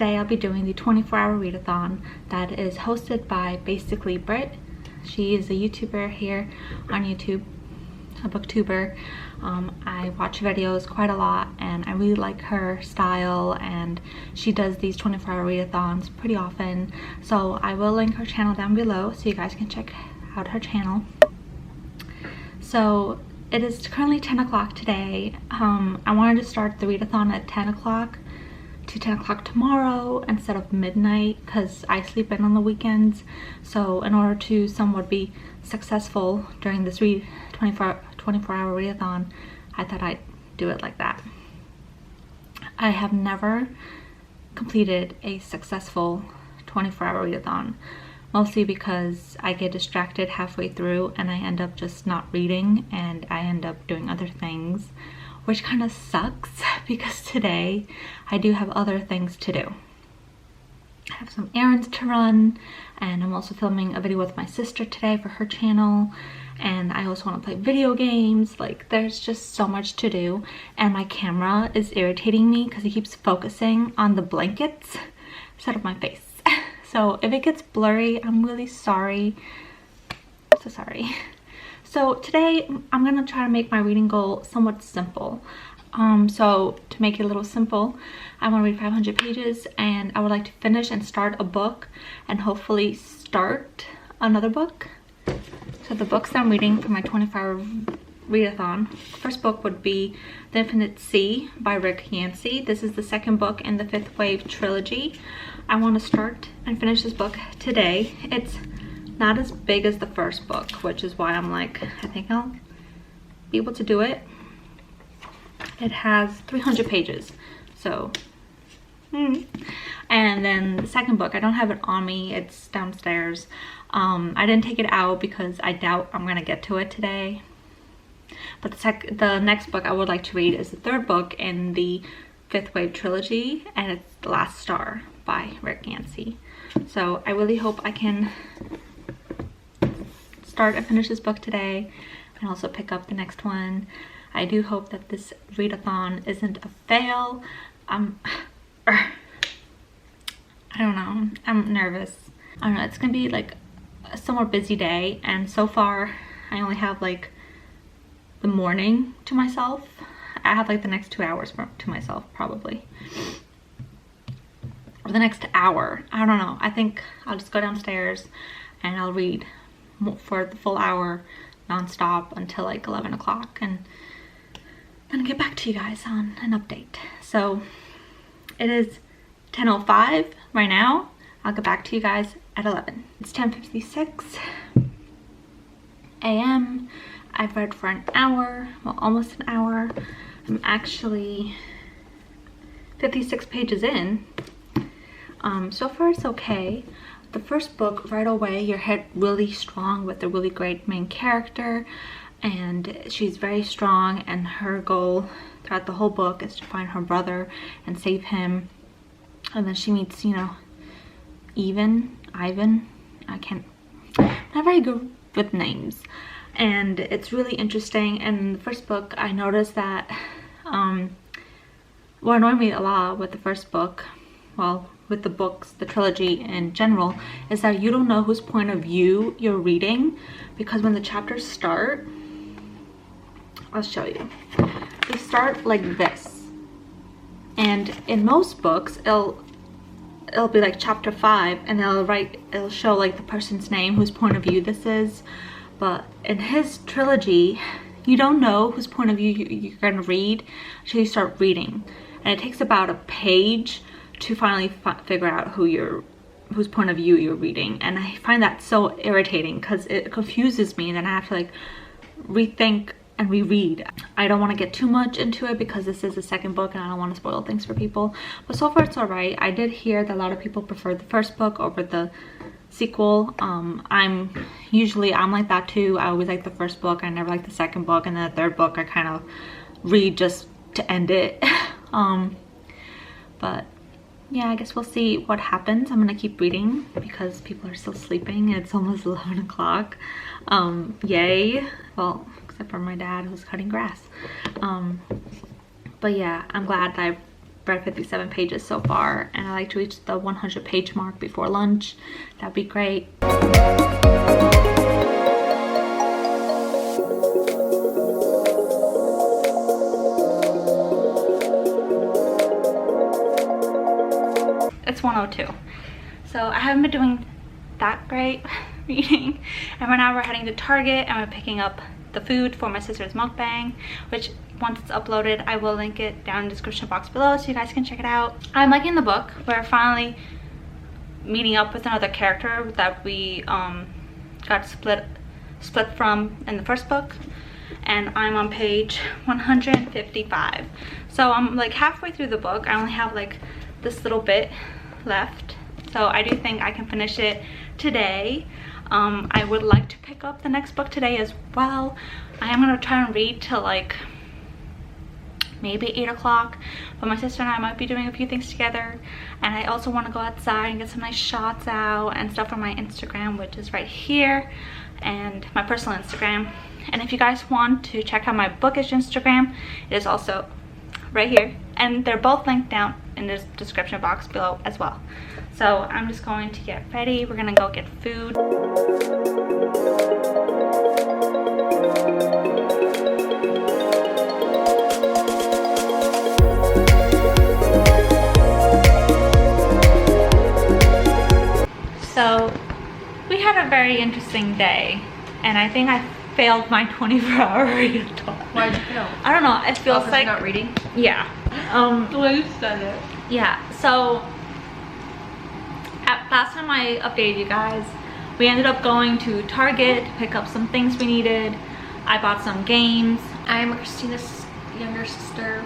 today I'll be doing the 24-hour readathon that is hosted by basically Brit. She is a YouTuber here on YouTube, a booktuber. I watch videos quite a lot and I really like her style, and she does these 24-hour readathons pretty often. So I will link her channel down below so you guys can check out her channel. So it is currently 10 o'clock today. I wanted to start the readathon at 10 o'clock to 10 o'clock tomorrow instead of midnight because I sleep in on the weekends. So in order to somewhat be successful during this 24-hour readathon, I thought I'd do it like that. I have never completed a successful 24-hour readathon, mostly because I get distracted halfway through and I end up just not reading and I end up doing other things, which kind of sucks because today I do have other things to do. I have some errands to run, and I'm also filming a video with my sister today for her channel, and I also want to play video games. Like, there's just so much to do, and my camera is irritating me because it keeps focusing on the blankets instead of my face. So if it gets blurry, I'm really sorry. So sorry. So today I'm gonna try to make my reading goal somewhat simple. So to make it a little simple, I want to read 500 pages, and I would like to finish and start a book and hopefully start another book. So the books that I'm reading for my 24-hour readathon, first book would be The Infinite Sea by Rick Yancey. This is the second book in the Fifth Wave trilogy. I want to start and finish this book today. It's not as big as the first book, which is why I'm like, I think I'll be able to do it. It has 300 pages, so and then the second book, I don't have it on me, it's downstairs. I didn't take it out because I doubt I'm gonna get to it today. But the next book I would like to read is the third book in the Fifth Wave trilogy, and it's The Last Star by Rick Yancey. So I really hope I can start and finish this book today and also pick up the next one. I do hope that this readathon isn't a fail. I don't know, I'm nervous. I don't know, it's gonna be like a somewhat busy day, and so far I only have like the morning to myself. I have like the next 2 hours to myself probably, or the next hour. I don't know. I think I'll just go downstairs and I'll read for the full hour non-stop until like 11 o'clock, and I'm gonna get back to you guys on an update. So it is 10:05 right now. I'll get back to you guys at 11. It's 10:56 a.m. I've read for an hour, well, almost an hour. I'm actually 56 pages in. So far it's okay. The first book, right away, you're hit really strong with a really great main character, and she's very strong, and her goal throughout the whole book is to find her brother and save him. And then she meets, you know, Ivan, I'm not very good with names, and it's really interesting. And in the first book I noticed that what annoyed me a lot with the first book, well, with the books, the trilogy in general, is that you don't know whose point of view you're reading, because when the chapters start, I'll show you, they start like this, and in most books it'll be like chapter 5, and it'll show like the person's name, whose point of view this is. But in his trilogy, you don't know whose point of view you're gonna read until you start reading, and it takes about a page to finally figure out whose point of view you're reading. And I find that so irritating because it confuses me, and then I have to like rethink and reread. I don't want to get too much into it because this is the second book and I don't want to spoil things for people, but so far it's all right. I did hear that a lot of people prefer the first book over the sequel. I'm like that too. I always like the first book, I never like the second book, and then the third book I kind of read just to end it. But yeah, I guess we'll see what happens. I'm gonna keep reading because people are still sleeping. It's almost 11 o'clock. Yay. Well, except for my dad who's cutting grass. But yeah, I'm glad that I read 57 pages so far, and I like to reach the 100 page mark before lunch. That'd be great. It's 1:02, so I haven't been doing that great reading, and right now we're heading to Target and we're picking up the food for my sister's mukbang, which once it's uploaded I will link it down in the description box below so you guys can check it out. I'm liking the book. We're finally meeting up with another character that we got split from in the first book, and I'm on page 155, so I'm like halfway through the book. I only have like this little bit left, so I do think I can finish it today. I would like to pick up the next book today as well. I am going to try and read till like maybe 8 o'clock, but my sister and I might be doing a few things together, and I also want to go outside and get some nice shots out and stuff on my Instagram, which is right here, and my personal Instagram. And if you guys want to check out my bookish Instagram, it is also right here, and they're both linked down in the description box below as well. So I'm just going to get ready. We're gonna go get food. So we had a very interesting day, and I think I failed my 24-hour readathon. Why did you fail? I don't know. It feels like not reading. Yeah. The way you said it. Yeah. So last time I updated you guys, we ended up going to Target to pick up some things we needed. I bought some games. I'm Christina's younger sister.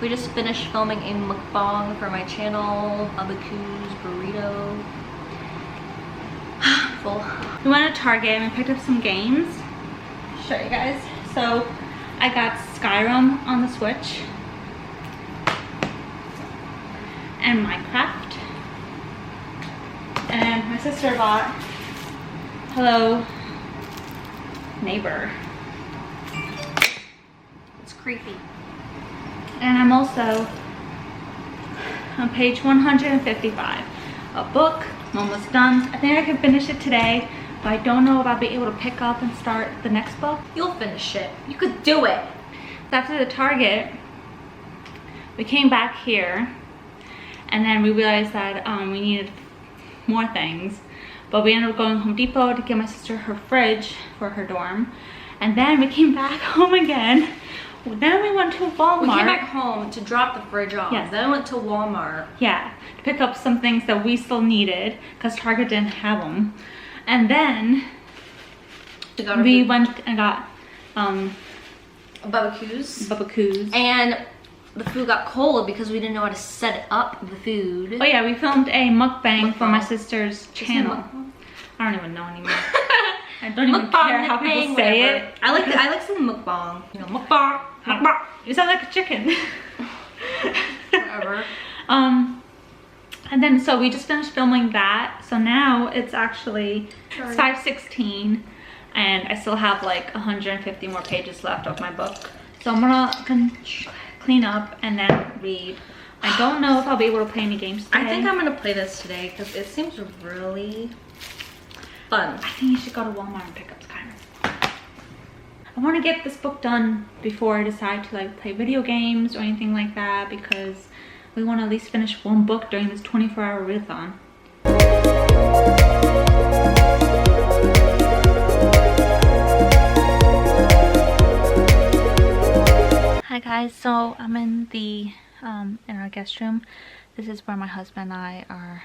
We just finished filming a mukbang for my channel, Abaku's burrito. Full. We went to Target and we picked up some games. Show you guys. So I got Skyrim on the Switch and Minecraft, and my sister bought Hello Neighbor. It's creepy. And I'm also on page 155. A book. I'm almost done. I think I can finish it today, but I don't know if I'll be able to pick up and start the next book. You'll finish it. You could do it. After the Target, we came back here, and then we realized that we needed more things, but we ended up going to Home Depot to get my sister her fridge for her dorm, and then we came back home again. Then we went to Walmart. We came back home to drop the fridge off. Yes. Then went to Walmart. Yeah, to pick up some things that we still needed because Target didn't have them. And then we went and got Babaku's. And the food got cold because we didn't know how to set up the food. Oh yeah, we filmed a mukbang for my sister's channel. I don't even know anymore. I don't even care how people say it. I like saying mukbang. You know, mukbang. Mukbang. You sound like a chicken. Whatever. And then so we just finished filming that. So now it's actually 5:16, and I still have like 150 more pages left of my book. So I'm gonna clean up and then read. I don't know if I'll be able to play any games today. I think I'm gonna play this today because it seems really fun. I think you should go to Walmart and pick up Skyrim. I want to get this book done before I decide to like play video games or anything like that, because we want to at least finish one book during this 24-hour readathon. Hi guys, so I'm in the in our guest room. This is where my husband and I are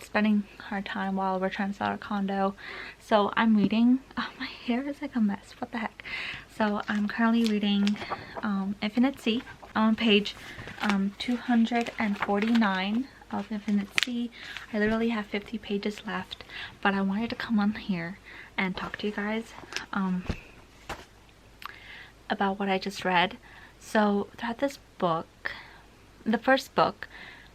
spending our time while we're trying to sell our condo. So I'm reading. Oh, my hair is like a mess. What the heck? So I'm currently reading Infinite Sea. I'm on page 249 of Infinite Sea. I literally have 50 pages left, but I wanted to come on here and talk to you guys about what I just read. So throughout this book, the first book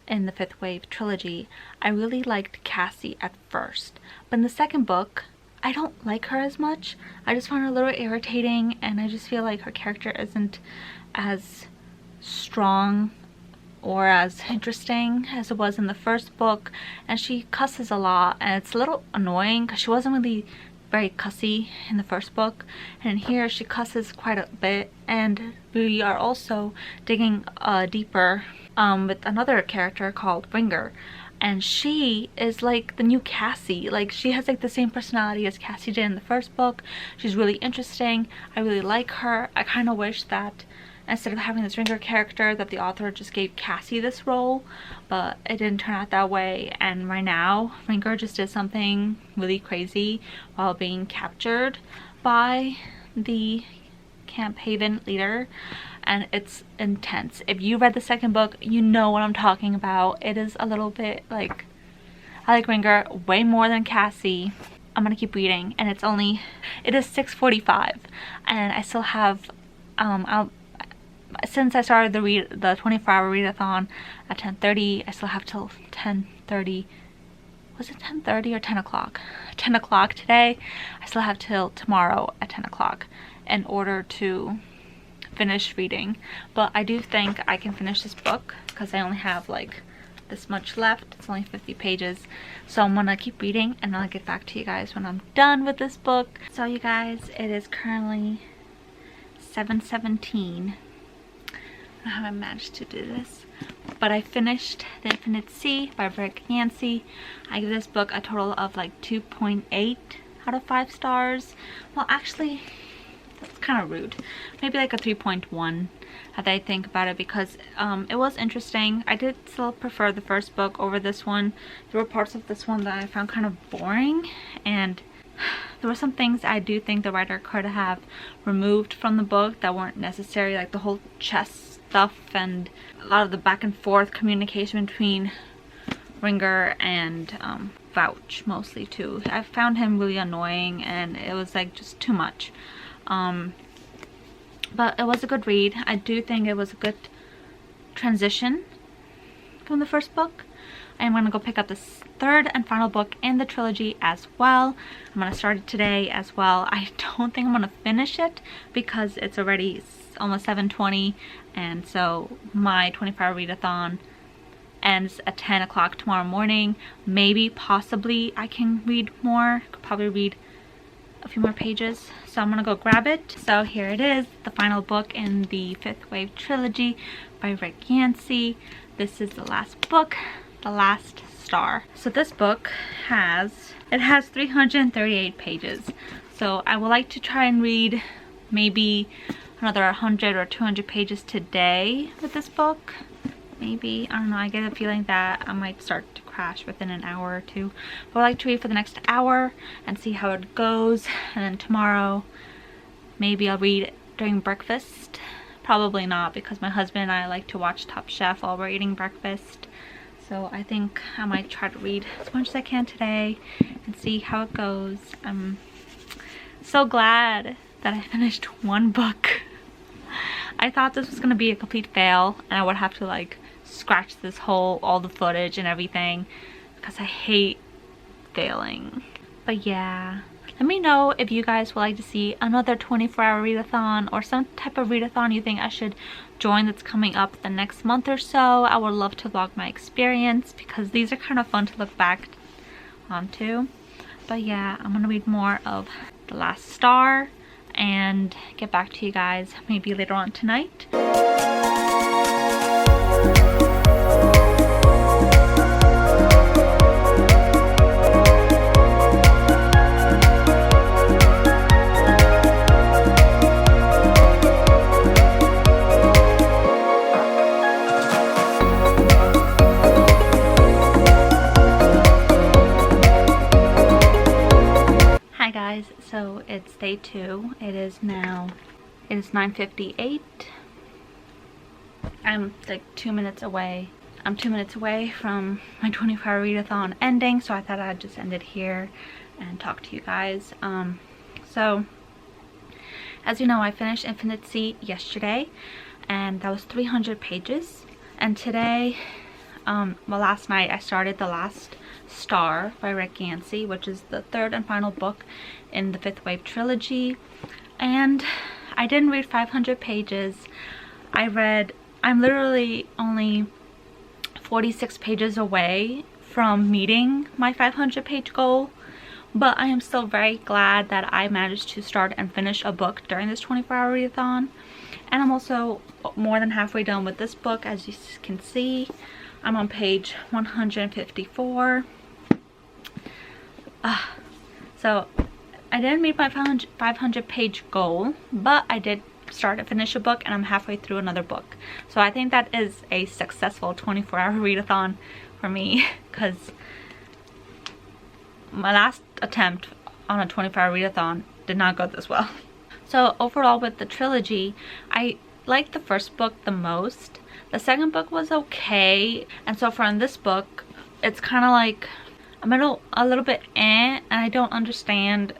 in the Fifth Wave trilogy, I really liked Cassie at first, but in the second book I don't like her as much. I just found her a little irritating, and I just feel like her character isn't as strong or as interesting as it was in the first book, and she cusses a lot, and it's a little annoying because she wasn't really very cussy in the first book, and here she cusses quite a bit. And we are also digging deeper with another character called Ringer, and she is like the new Cassie. Like, she has like the same personality as Cassie did in the first book. She's really interesting. I really like her. I kind of wish that instead of having this Ringer character, that the author just gave Cassie this role, but it didn't turn out that way. And right now, Ringer just did something really crazy while being captured by the Camp Haven leader, and it's intense. If you read the second book, you know what I'm talking about. It is a little bit like, I like Ringer way more than Cassie. I'm gonna keep reading, and it is 6:45, and I still have since I started the 24-hour readathon at 10:30, I still have till 10:30. Was it 10:30 or 10 o'clock? 10 o'clock today. I still have till tomorrow at 10 o'clock in order to finish reading. But I do think I can finish this book because I only have like this much left. It's only 50 pages. So I'm gonna keep reading, and I'll get back to you guys when I'm done with this book. So you guys, it is currently 7:17. I haven't managed to do this, but I finished The Infinite Sea by Rick Yancey. I give this book a total of like 2.8 out of 5 stars. Well, actually, that's kind of rude. Maybe like a 3.1 as I think about it, because it was interesting. I did still prefer the first book over this one. There were parts of this one that I found kind of boring, and there were some things I do think the writer could have removed from the book that weren't necessary, like the whole chess stuff and a lot of the back and forth communication between Ringer and Vouch, mostly too. I found him really annoying, and it was like just too much. But it was a good read. I do think it was a good transition from the first book. I'm gonna go pick up the third and final book in the trilogy as well. I'm gonna start it today as well. I don't think I'm gonna finish it because it's already almost 7:20, and so my 24-hour readathon ends at 10 o'clock tomorrow morning. Maybe, possibly, I can read more. Could probably read a few more pages. So I'm gonna go grab it. So here it is, the final book in the Fifth Wave trilogy by Rick Yancey. This is the last book, The Last Star. So this book has 338 pages. So I would like to try and read maybe another 100 or 200 pages today with this book. Maybe, I don't know, I get a feeling that I might start to crash within an hour or two. But I'd like to read for the next hour and see how it goes. And then tomorrow, maybe I'll read during breakfast. Probably not, because my husband and I like to watch Top Chef while we're eating breakfast. So I think I might try to read as much as I can today and see how it goes. I'm so glad that I finished one book. I thought this was gonna be a complete fail, and I would have to like scratch this whole, all the footage and everything, because I hate failing. But yeah, let me know if you guys would like to see another 24-hour readathon or some type of readathon you think I should join that's coming up the next month or so. I would love to vlog my experience because these are kind of fun to look back onto. But yeah, I'm gonna read more of The Last Star and get back to you guys maybe later on tonight. Hi guys, so it's day 2. It is 9:58. I'm like 2 minutes away. I'm 2 minutes away from my 24-hour readathon ending, so I thought I'd just end it here and talk to you guys. So as you know, I finished Infinite Sea yesterday, and that was 300 pages. And today, well, last night I started The Last Star by Rick Yancey, which is the third and final book in the Fifth Wave trilogy. And I didn't read 500 pages. I I'm literally only 46 pages away from meeting my 500 page goal, but I am still very glad that I managed to start and finish a book during this 24-hour readathon. And I'm also more than halfway done with this book. As you can see, I'm on page 154. So I didn't meet my 500 page goal, but I did start and finish a book, and I'm halfway through another book. So I think that is a successful 24-hour readathon for me, because my last attempt on a 24-hour readathon did not go this well. So overall with the trilogy, I liked the first book the most. The second book was okay, and so far in this book, it's kind of like a little bit and I don't understand,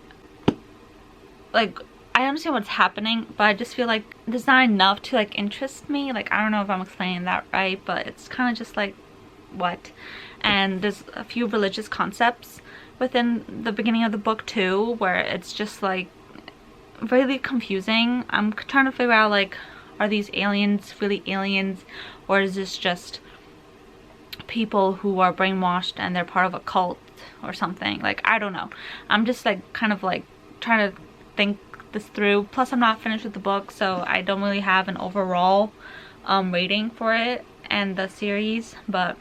like, I understand what's happening, but I just feel like there's not enough to like interest me. Like, I don't know if I'm explaining that right, but it's kind of just like, what? And there's a few religious concepts within the beginning of the book too, where it's just like really confusing. I'm trying to figure out, like, are these aliens really aliens, or is this just people who are brainwashed and they're part of a cult or something? Like, I don't know. I'm just like kind of like trying to think this through. Plus I'm not finished with the book, so I don't really have an overall rating for it and the series, but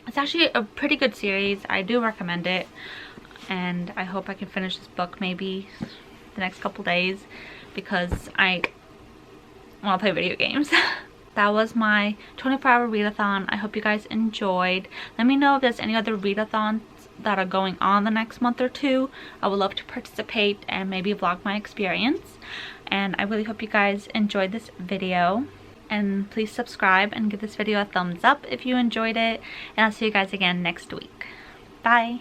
it's actually a pretty good series. I do recommend it, and I hope I can finish this book maybe the next couple days, because I want to play video games. That was my 24-hour readathon. I hope you guys enjoyed. Let me know if there's any other readathons that are going on the next month or two. I would love to participate and maybe vlog my experience. And I really hope you guys enjoyed this video. And please subscribe and give this video a thumbs up if you enjoyed it. And I'll see you guys again next week. Bye!